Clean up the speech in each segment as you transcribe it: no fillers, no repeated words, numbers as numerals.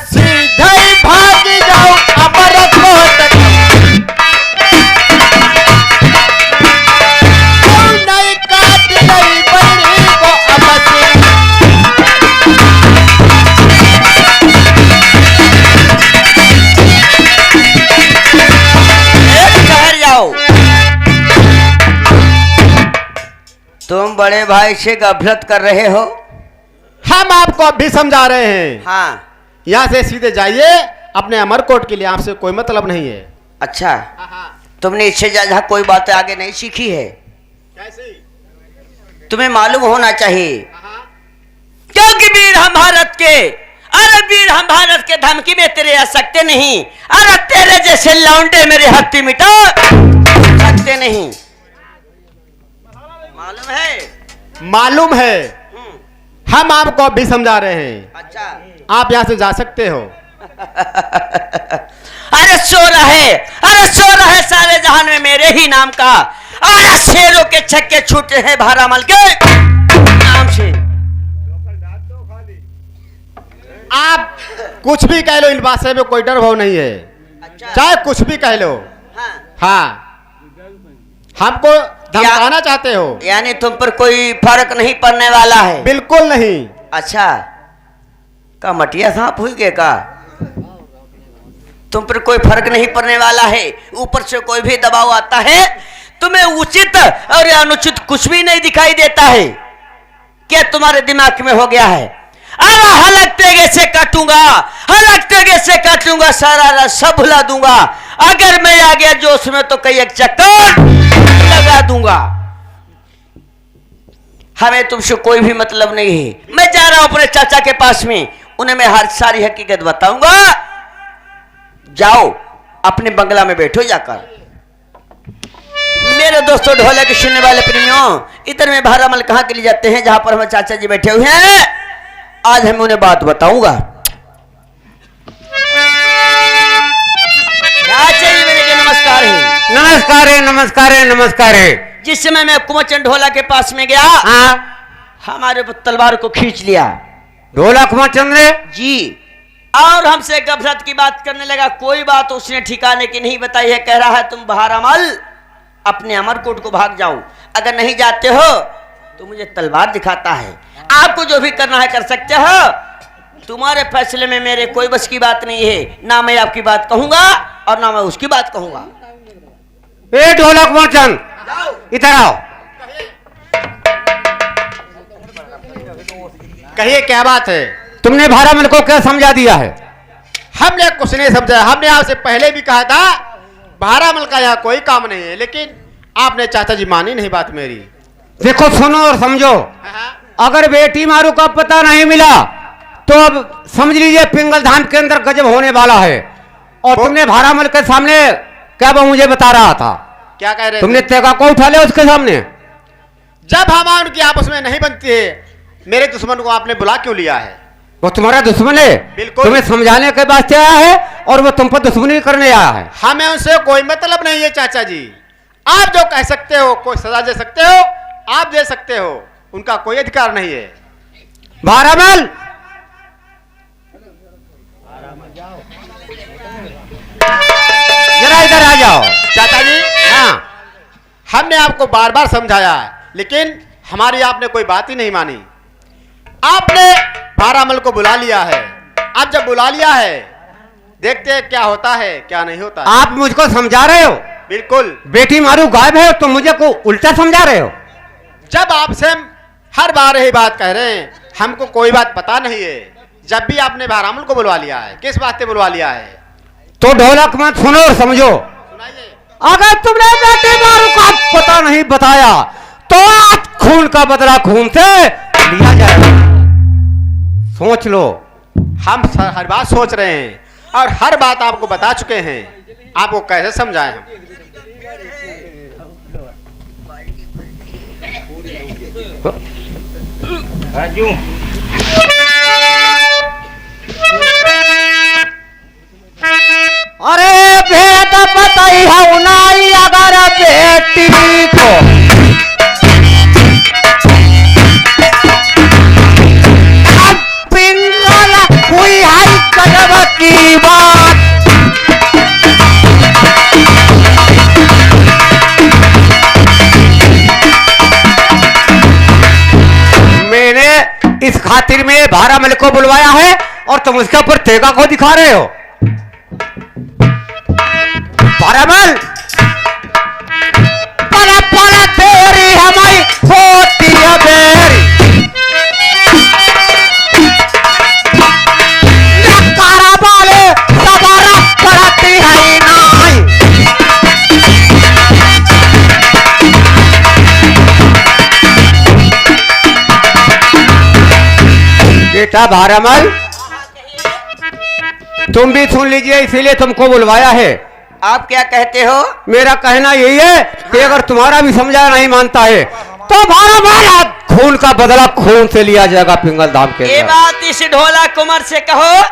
सीधे ही भाग जाओ अमर कोट नहीं काट नहीं बड़ी को अबसे ठहर जाओ। तुम बड़े भाई से गफलत कर रहे हो। हम आपको अभी समझा रहे हैं। हाँ, यहाँ से सीधे जाइए अपने अमरकोट के लिए, आपसे कोई मतलब नहीं है। अच्छा, तुमने इससे ज्यादा कोई बात आगे नहीं सीखी है। कैसी? तुम्हें मालूम होना चाहिए, क्योंकि वीर हम भारत के, अरे वीर हम भारत के धमकी में तेरे आ सकते नहीं। अरे तेरे जैसे लौंडे मेरे हत्ती मिटा सकते नहीं। मालूम है? मालूम है। हम आपको अभी समझा रहे हैं। अच्छा, आप यहाँ से जा सकते हो। अरे सो रहे सारे जहान में मेरे ही नाम का। अरे शेरों के छक्के छूटे हैं भारामल के नाम से। आप कुछ भी कह लो, इन बातों में कोई डर भाव नहीं है। अच्छा। चाहे कुछ भी कह लो। हाँ, हमको धमकाना चाहते हो? यानी तुम पर कोई फर्क नहीं पड़ने वाला है? बिल्कुल नहीं। अच्छा, का मटिया सांप हुई के का? तुम पर कोई फर्क नहीं पड़ने वाला है। ऊपर से कोई भी दबाव आता है, तुम्हें उचित और अनुचित कुछ भी नहीं दिखाई देता है। क्या तुम्हारे दिमाग में हो गया है? अरे हलक तेगे से काटूंगा, सारा रस सब भुला दूंगा। अगर मैं आ गया जोश में तो कई एक चक्कर लगा दूंगा। हमें तुमसे कोई भी मतलब नहीं है। मैं जा रहा हूं अपने चाचा के पास में, उन्हें मैं हर सारी हकीकत बताऊंगा। जाओ अपने बंगला में बैठो जाकर। मेरे दोस्तों, ढोलक के सुनने वाले प्रेमियों, इधर में भारामल कहां के लिए जाते हैं जहां पर हमारे चाचा जी बैठे हुए हैं। आज हम उन्हें बात बताऊंगा। नमस्कार है। नमस्कार है, नमस्कार है, नमस्कार है। जिस समय मैं कुमचन ढोला के पास में गया, हमारे तलवार को खींच लिया। ढोला कुमचन ने जी, और हमसे गफलत की बात करने लगा। कोई बात उसने ठिकाने की नहीं बताई है। कह रहा है तुम भारामल अपने अमरकोट को भाग जाओ। अगर नहीं जाते हो तो मुझे तलवार दिखाता है। आपको जो भी करना है कर सकते हो। तुम्हारे फैसले में मेरे कोई बस की बात नहीं है। ना मैं आपकी बात कहूंगा और ना मैं उसकी बात कहूंगा। ए ढोला कुमचन, इधर आओ। कहिए क्या बात है? तुमने भारामल को क्या समझा दिया है? हमने कुछ नहीं समझा। हमने आपसे पहले भी कहा था भारामल का यहाँ कोई काम नहीं है, लेकिन आपने चाचा जी मानी नहीं बात मेरी। देखो, सुनो और समझो। अगर बेटी मारू का पता नहीं मिला तो अब समझ लीजिए पिंगल धाम के अंदर गजब होने वाला है। और तुमने भारामल के सामने क्या वो मुझे बता रहा था? क्या कह रहे? तुमने तेगा को उठा लिया उसके सामने। जब हम उनकी आपस में नहीं बनती है, मेरे दुश्मन को आपने बुला क्यों लिया है? वो तुम्हारा दुश्मन है। बिल्कुल। तुम्हें समझाने के वास्ते आया है और वो तुम पर दुश्मनी करने आया है। हमें उनसे कोई मतलब नहीं है चाचा जी। आप जो कह सकते हो, कोई सजा दे सकते हो, आप दे सकते हो, उनका कोई अधिकार नहीं है। भारामल, जरा इधर आ जाओ। चाचा जी, हाँ, हमने आपको बार बार समझाया, लेकिन हमारी आपने कोई बात ही नहीं मानी। आपने भारामल को बुला लिया है। अब जब बुला लिया है, देखते हैं क्या होता है क्या नहीं होता है। आप मुझको समझा रहे हो? बिल्कुल। बेटी मारू गायब है तो मुझे को उल्टा समझा रहे हो? जब आपसे हम हर बार यही बात कह रहे हैं, हमको कोई बात पता नहीं है। जब भी आपने भारामल को बुलवा लिया है, किस बात से बुलवा लिया है? तो ढोलक मत सुनो और समझो। सुनाइए। अगर तुमने बेटी मारू का पता नहीं बताया तो आज खून का बदला खून से लिया जाएगा। सोच लो। हम हर बात सोच रहे हैं और हर बात आपको बता चुके हैं। आपको कैसे समझाएं हम? राजू, अरे भेद बताई है उनाई अगर बेटी को पिंगला हुई है कदम खातिर में भारामल को बुलवाया है और तुम उसके ऊपर तेगा को दिखा रहे हो। भारामल पला पला तेरी हमारी होती है बेरी, लकारा वाले सवारा पड़ती है नाई। बेटा भारामल तुम भी सुन लीजिए, इसीलिए तुमको बुलवाया है। आप क्या कहते हो? मेरा कहना यही है कि अगर तुम्हारा भी समझा नहीं मानता है तो भारामल खून का बदला खून से लिया जाएगा पिंगल धाम के ये अंदर। बात इस ढोला कुमार से कहो,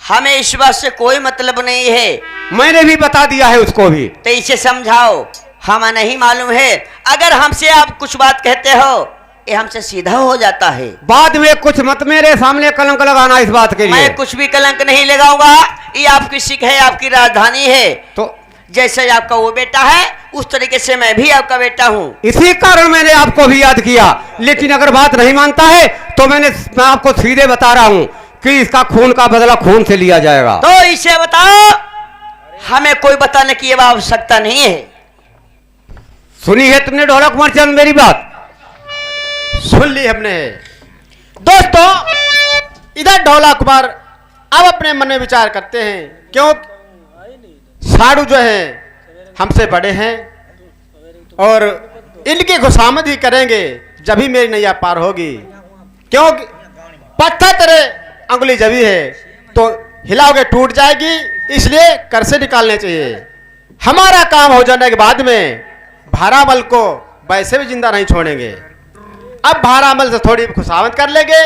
हमें इस बात से कोई मतलब नहीं है। मैंने भी बता दिया है उसको भी। तो इसे समझाओ, हमें नहीं मालूम है। अगर हमसे आप कुछ बात कहते हो ये हमसे सीधा हो जाता है। बाद में कुछ मत मेरे सामने कलंक लगाना इस बात के लिए। मैं कुछ भी कलंक नहीं लगाऊंगा। ये आपकी सिख है, आपकी राजधानी है। तो जैसे आपका वो बेटा है उस तरीके से मैं भी आपका बेटा हूँ। इसी कारण मैंने आपको भी याद किया, लेकिन अगर बात नहीं मानता है तो मैं आपको सीधे बता रहा हूँ कि इसका खून का बदला खून से लिया जाएगा। तो इसे बताओ, हमें कोई बताने की आवश्यकता नहीं है। सुनी है तुमने ढोला कुमार चंद मेरी बात? सुन ली हमने। दोस्तों, इधर ढोला कुमार अब अपने मन में विचार करते हैं, क्यों साड़ू जो है हमसे बड़े हैं और इनकी खुशामद ही करेंगे जब ही मेरी नैया पार होगी। क्योंकि पत्थर तेरे अंगुली जबी है तो हिलाओगे टूट जाएगी, इसलिए कर से निकालने चाहिए। हमारा काम हो जाने के बाद में भारामल को वैसे भी जिंदा नहीं छोड़ेंगे। अब भारामल से थोड़ी खुशामद कर लेंगे,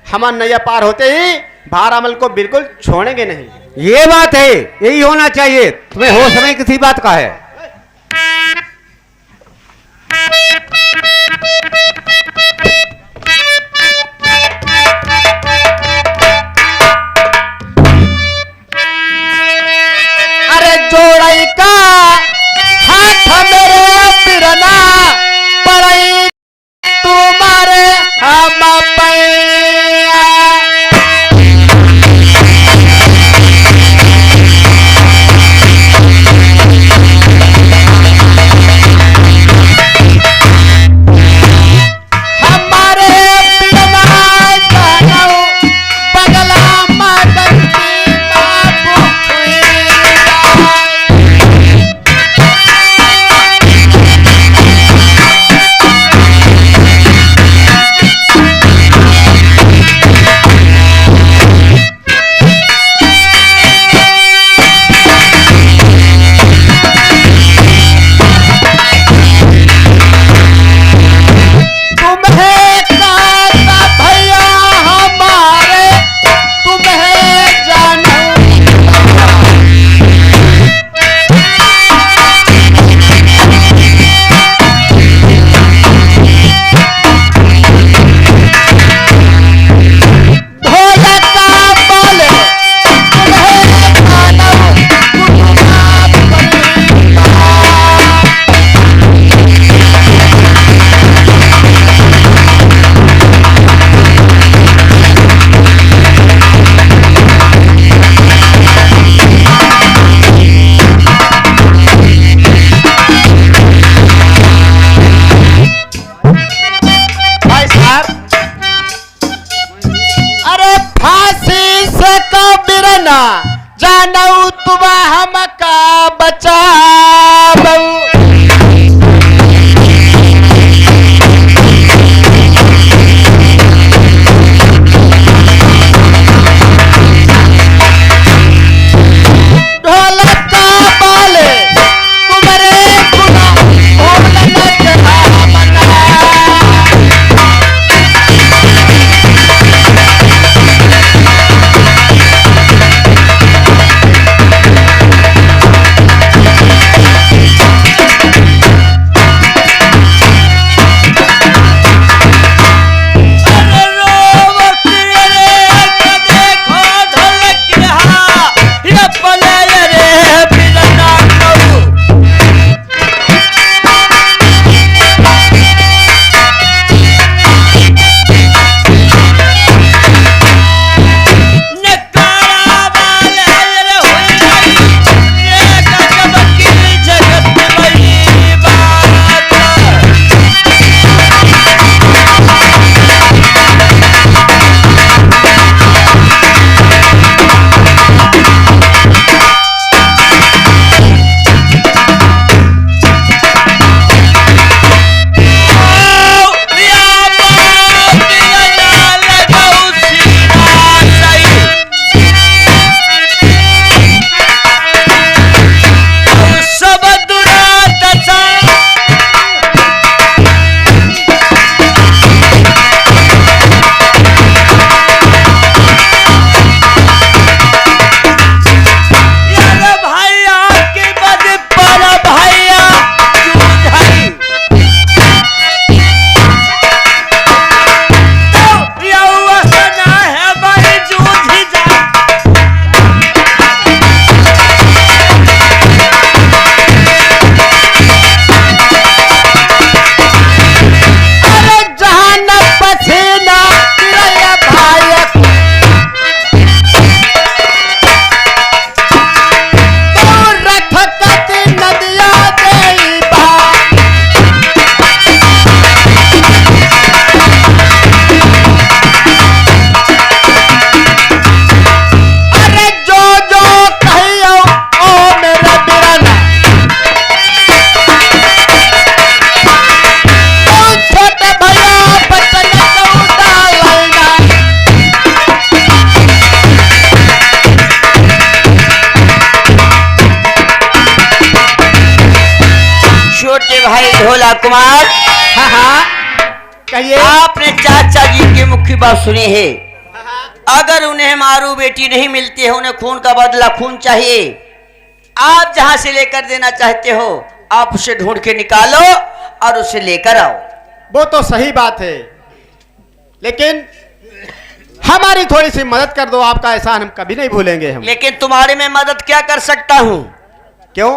हमारा नैया पार होते ही भारामल को बिल्कुल छोड़ेंगे नहीं। ये बात है, यही होना चाहिए। तुम्हें होश नहीं किसी बात का है। अरे जोड़ई का हाथ मेरे पिरना पड़ई तुम्हारे हम पैया। छोटे भाई ढोला कुमार, हाँ हाँ कहिए। आपने चाचा जी की मुख्य बात सुनी है। अगर उन्हें मारू बेटी नहीं मिलती है, उन्हें खून का बदला खून चाहिए। आप जहां से लेकर देना चाहते हो, आप उसे ढूंढ के निकालो और उसे लेकर आओ। वो तो सही बात है, लेकिन हमारी थोड़ी सी मदद कर दो। आपका एहसान हम कभी नहीं भूलेंगे हम। लेकिन तुम्हारे में मदद क्या कर सकता हूं? क्यों?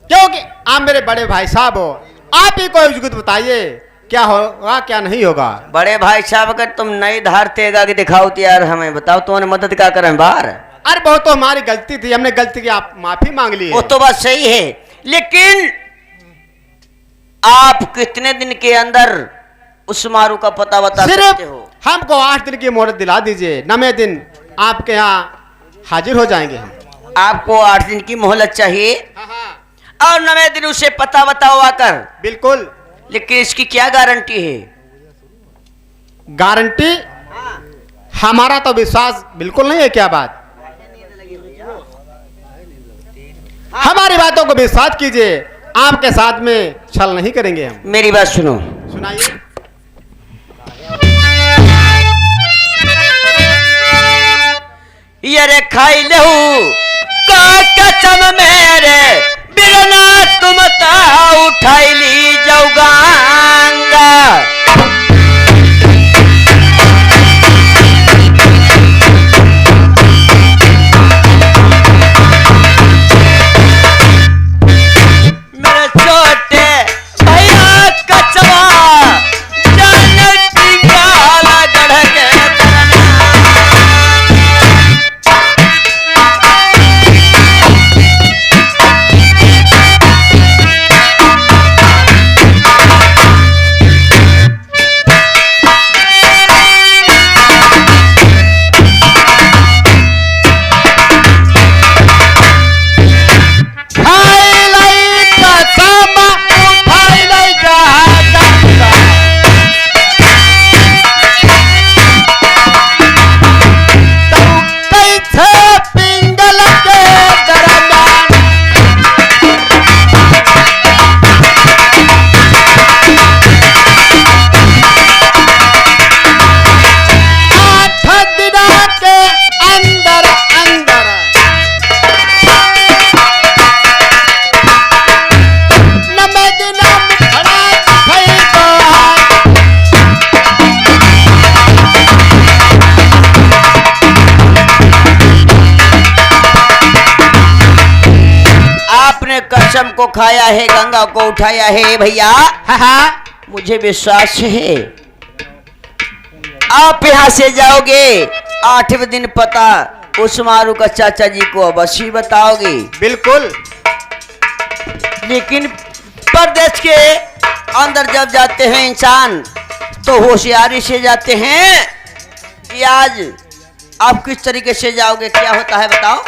क्योंकि आप मेरे बड़े भाई साहब हो। आप ही कोई जुगत बताइए, क्या होगा क्या नहीं होगा। बड़े भाई साहब, अगर तुम नई धार तेगा के दिखाओ तो यार हमें बताओ, तुम्हारी मदद क्या करें बाहर? अरे वो तो हमारी गलती थी, हमने गलती की, आप माफी मांग ली है। वो तो बात सही है, लेकिन आप कितने दिन के अंदर उस मारू का पता बता सकते सिर्फ हो? हमको 8 दिन की मोहलत दिला दीजिए। 9वें दिन आपके यहाँ हाजिर हो जाएंगे हम। आपको 8 दिन की मोहलत चाहिए हाँ हाँ और 9वें दिन उसे पता बताओ आकर। बिल्कुल। लेकिन इसकी क्या गारंटी है? गारंटी? हमारा तो विश्वास बिल्कुल नहीं है। क्या बात? हमारी बातों को विश्वास कीजिए, आपके साथ में छल नहीं करेंगे हम। मेरी बात सुनो। सुनाइए। ये रे खाई लहू का कसम मेरे बिना तुम ता उठाई ली जाऊंगा। मेरे छोटे भैया कचवा जान पिंगाला गढ़ के कसम को खाया है, गंगा को उठाया है भैया। हाँ हाँ मुझे विश्वास है आप यहाँ से जाओगे, 8वें दिन पता उस मारू का चाचा जी को अवश्य बताओगे। बिल्कुल। लेकिन परदेश के अंदर जब जाते हैं इंसान तो होशियारी से जाते हैं कि आज आप किस तरीके से जाओगे, क्या होता है बताओ?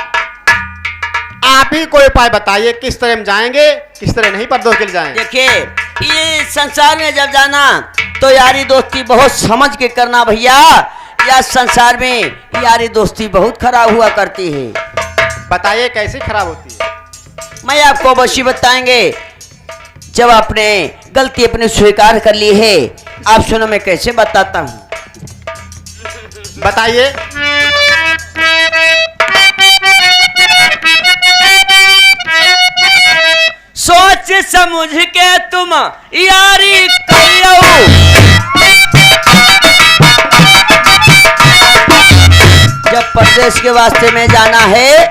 आप ही कोई उपाय बताइए, किस तरह हम जाएंगे, किस तरह नहीं परदोष के लिए जाएंगे। देखिए, ये संसार में जब जाना तो यारी दोस्ती बहुत समझ के करना भैया। या संसार में यारी दोस्ती बहुत खराब हुआ करती है। बताइए कैसे खराब होती है। मैं आपको अवश्य बताएंगे जब आपने गलती अपनी स्वीकार कर ली है। आप सुनो, मैं कैसे बताता हूँ। बताइए। सोच समझ के तुम यारी करो, जब परदेश के वास्ते में जाना है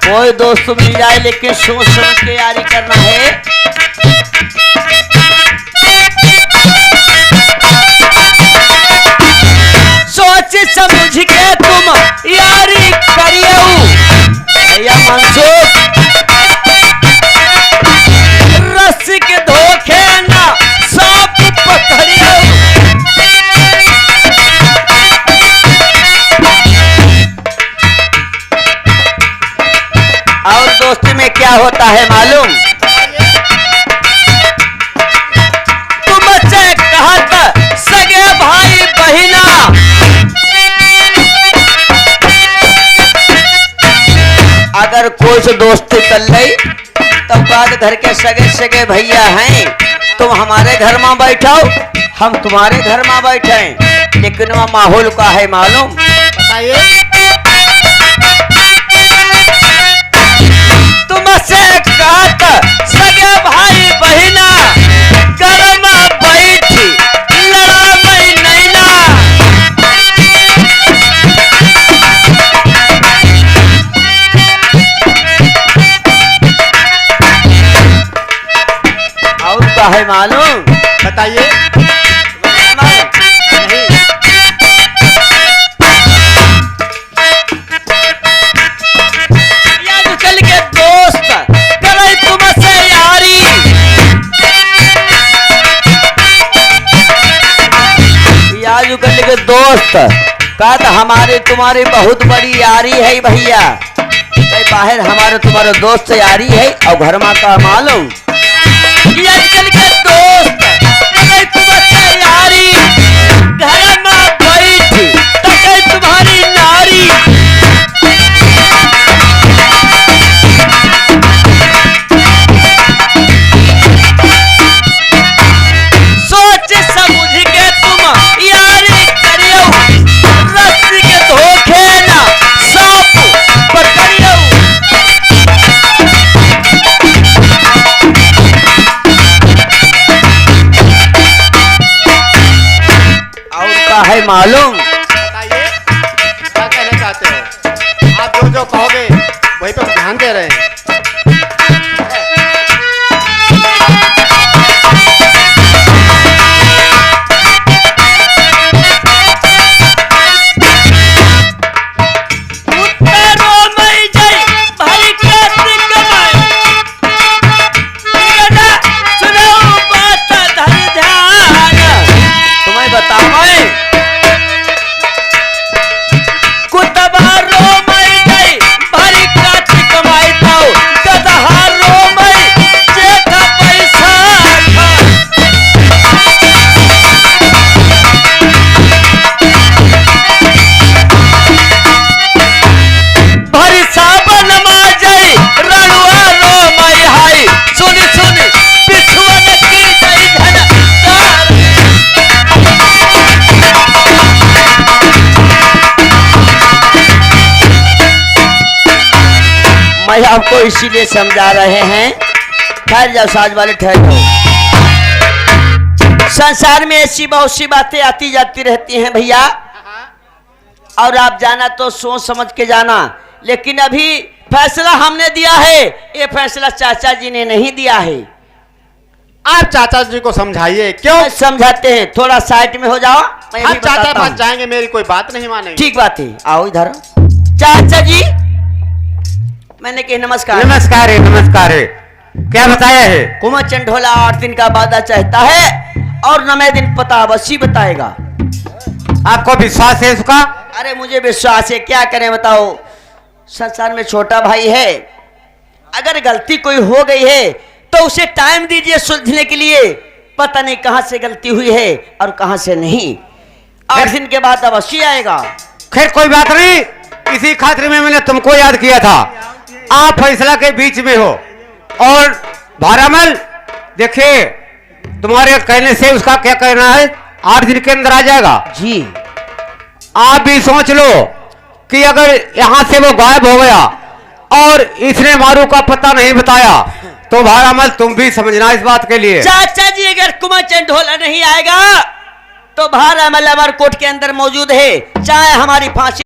कोई दोस्त मिल जाए, लेकिन सोच समझ के यारी करना है। सोच समझ के तुम यारी करियो भैया मंसूर, रस्सी के धोखे ना सांप पकड़ियो। और दोस्ती में क्या होता है मालूम? तुमसे कहत सगे भाई बहिना, अगर कोई से दोस्ती कर ले तब बाद घर के सगे सगे भैया हैं, तुम हमारे घर में बैठो, हम तुम्हारे घर में बैठे, लेकिन वह माहौल का है मालूम? बताइए। तुमसे काट सगे भाई बहिना, घर में बैठी लड़ा मैं नैना। और का है मालूम? बताइए। नहीं। आजकल के दोस्त करे तुमसे यारी, आजकल के दोस्त का तो हमारे तुम्हारी बहुत बड़ी यारी है भैया, कई बाहर हमारे तुम्हारे दोस्त यारी है और घर में का मालूम? आजकल के दोस्त करे तुमसे यारी, घर में बैठी तो कई तुम्हारी नारी। सोच समझ के तुम यारी करियो, रस्सी के धोखे ना सांप पकड़ियो। और का है मालूम? बताइए क्या कहना चाहते हो? आप जो जो कहोगे वही पे हम ध्यान दे रहे हैं। उत्तरों में जय भाई कार्तिक में, मेरा सुनो बात धर ध्यान। तुम्हें बताओ कुतबारो में जय भाई कार्तिक में तो गदहारो में जेठ बैसाख। भरी सावन में जय रणुआ रो मई हाय, सुन सुन बिछुअन की जय झनकार। मैं आपको इसीलिए समझा रहे हैं, ठहर जाओ साज वाले, ठहर जाओ। संसार में ऐसी बहुत सी बातें आती जाती रहती हैं भैया, और आप जाना तो सोच समझ के जाना, लेकिन अभी फैसला हमने दिया है, ये फैसला चाचा जी ने नहीं दिया है। आप चाचा जी को समझाइए। क्यों? समझाते हैं, थोड़ा साइड में हो जाओ, मैं हम अभी चाचा बताता पास हूं। जाएंगे, मेरी कोई बात नहीं मानेंगे। ठीक बात है, आओ इधर। चाचा जी, मैंने कही नमस्कार। नमस्कार है, नमस्कार है। क्या बताया है? कुमार चंडोला 8 दिन का वादा चाहता है और 9वें दिन पता अवश्य बताएगा। आपको विश्वास है उसका? अरे मुझे विश्वास है, क्या करें बताओ, संसार में छोटा भाई है, अगर गलती कोई हो गई है तो उसे टाइम दीजिए सुलझने के लिए, पता नहीं कहां से गलती हुई है और कहां से नहीं। 8 दिन के बाद अवश्य आएगा। खैर कोई बात नहीं, इसी खातिर में मैंने तुमको याद किया था। आप फैसला के बीच में हो, और भारामल देखिए तुम्हारे कहने से उसका क्या कहना है, 8 दिन के अंदर आ जाएगा। जी आप भी सोच लो कि अगर यहां से वो गायब हो गया और इसने मारू का पता नहीं बताया, तो भारामल तुम भी समझना इस बात के लिए। चाचा जी, अगर कुमार चंडोला नहीं आएगा तो भारामल अमर कोर्ट के अंदर मौजूद है, चाहे हमारी फांसी